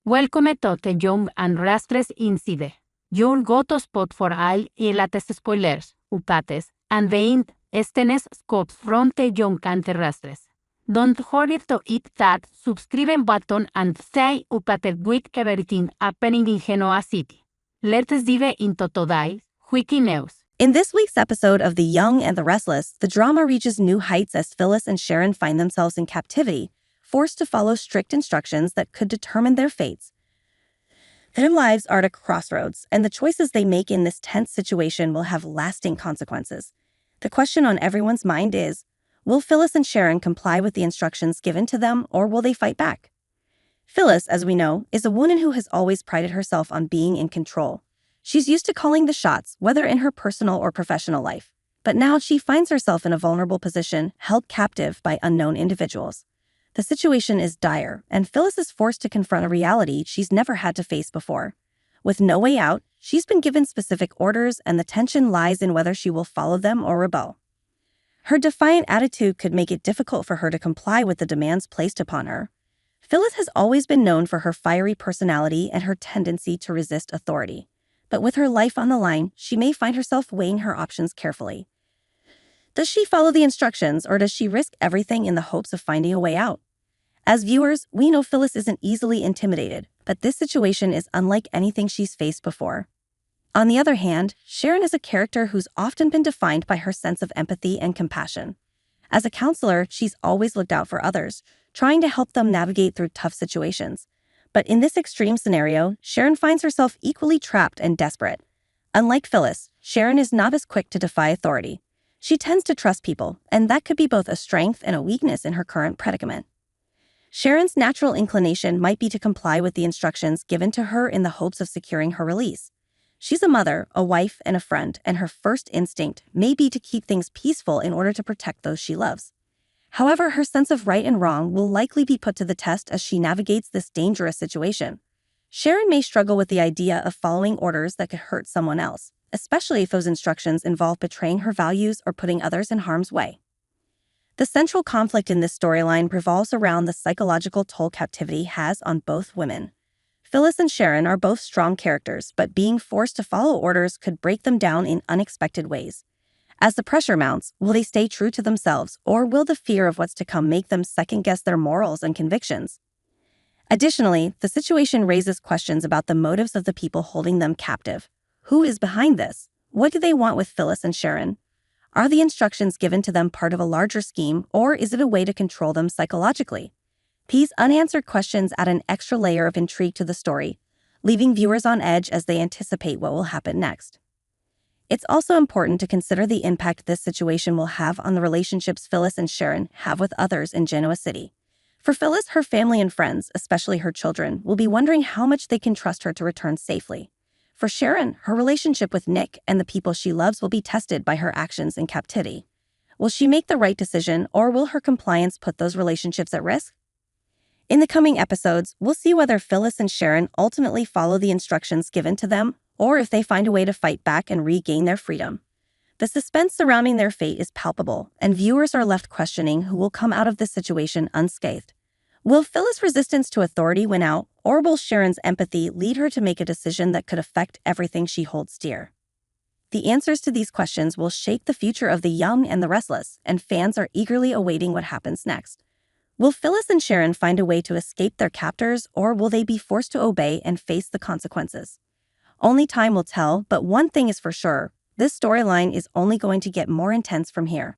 Welcome to the Y&R Insider. You'll go to spot for all y latest spoilers, updates, and the estenes scopes from the Y&R Restless. Don't forget to hit that subscribe button and stay updated with everything happening in Genoa City. Let's dive into today's wiki news. In this week's episode of The Young and the Restless, the drama reaches new heights as Phyllis and Sharon find themselves in captivity, forced to follow strict instructions that could determine their fates. Their lives are at a crossroads, and the choices they make in this tense situation will have lasting consequences. The question on everyone's mind is, will Phyllis and Sharon comply with the instructions given to them, or will they fight back? Phyllis, as we know, is a woman who has always prided herself on being in control. She's used to calling the shots, whether in her personal or professional life. But now she finds herself in a vulnerable position, held captive by unknown individuals. The situation is dire, and Phyllis is forced to confront a reality she's never had to face before. With no way out, she's been given specific orders, and the tension lies in whether she will follow them or rebel. Her defiant attitude could make it difficult for her to comply with the demands placed upon her. Phyllis has always been known for her fiery personality and her tendency to resist authority. But with her life on the line, she may find herself weighing her options carefully. Does she follow the instructions, or does she risk everything in the hopes of finding a way out? As viewers, we know Phyllis isn't easily intimidated, but this situation is unlike anything she's faced before. On the other hand, Sharon is a character who's often been defined by her sense of empathy and compassion. As a counselor, she's always looked out for others, trying to help them navigate through tough situations. But in this extreme scenario, Sharon finds herself equally trapped and desperate. Unlike Phyllis, Sharon is not as quick to defy authority. She tends to trust people, and that could be both a strength and a weakness in her current predicament. Sharon's natural inclination might be to comply with the instructions given to her in the hopes of securing her release. She's a mother, a wife, and a friend, and her first instinct may be to keep things peaceful in order to protect those she loves. However, her sense of right and wrong will likely be put to the test as she navigates this dangerous situation. Sharon may struggle with the idea of following orders that could hurt someone else, especially if those instructions involve betraying her values or putting others in harm's way. The central conflict in this storyline revolves around the psychological toll captivity has on both women. Phyllis and Sharon are both strong characters, but being forced to follow orders could break them down in unexpected ways. As the pressure mounts, will they stay true to themselves, or will the fear of what's to come make them second-guess their morals and convictions? Additionally, the situation raises questions about the motives of the people holding them captive. Who is behind this? What do they want with Phyllis and Sharon? Are the instructions given to them part of a larger scheme, or is it a way to control them psychologically? These unanswered questions add an extra layer of intrigue to the story, leaving viewers on edge as they anticipate what will happen next. It's also important to consider the impact this situation will have on the relationships Phyllis and Sharon have with others in Genoa City. For Phyllis, her family and friends, especially her children, will be wondering how much they can trust her to return safely. For Sharon, her relationship with Nick and the people she loves will be tested by her actions in captivity. Will she make the right decision, or will her compliance put those relationships at risk? In the coming episodes, we'll see whether Phyllis and Sharon ultimately follow the instructions given to them, or if they find a way to fight back and regain their freedom. The suspense surrounding their fate is palpable, and viewers are left questioning who will come out of this situation unscathed. Will Phyllis' resistance to authority win out, or will Sharon's empathy lead her to make a decision that could affect everything she holds dear? The answers to these questions will shape the future of The Young and the Restless, and fans are eagerly awaiting what happens next. Will Phyllis and Sharon find a way to escape their captors, or will they be forced to obey and face the consequences? Only time will tell, but one thing is for sure, this storyline is only going to get more intense from here.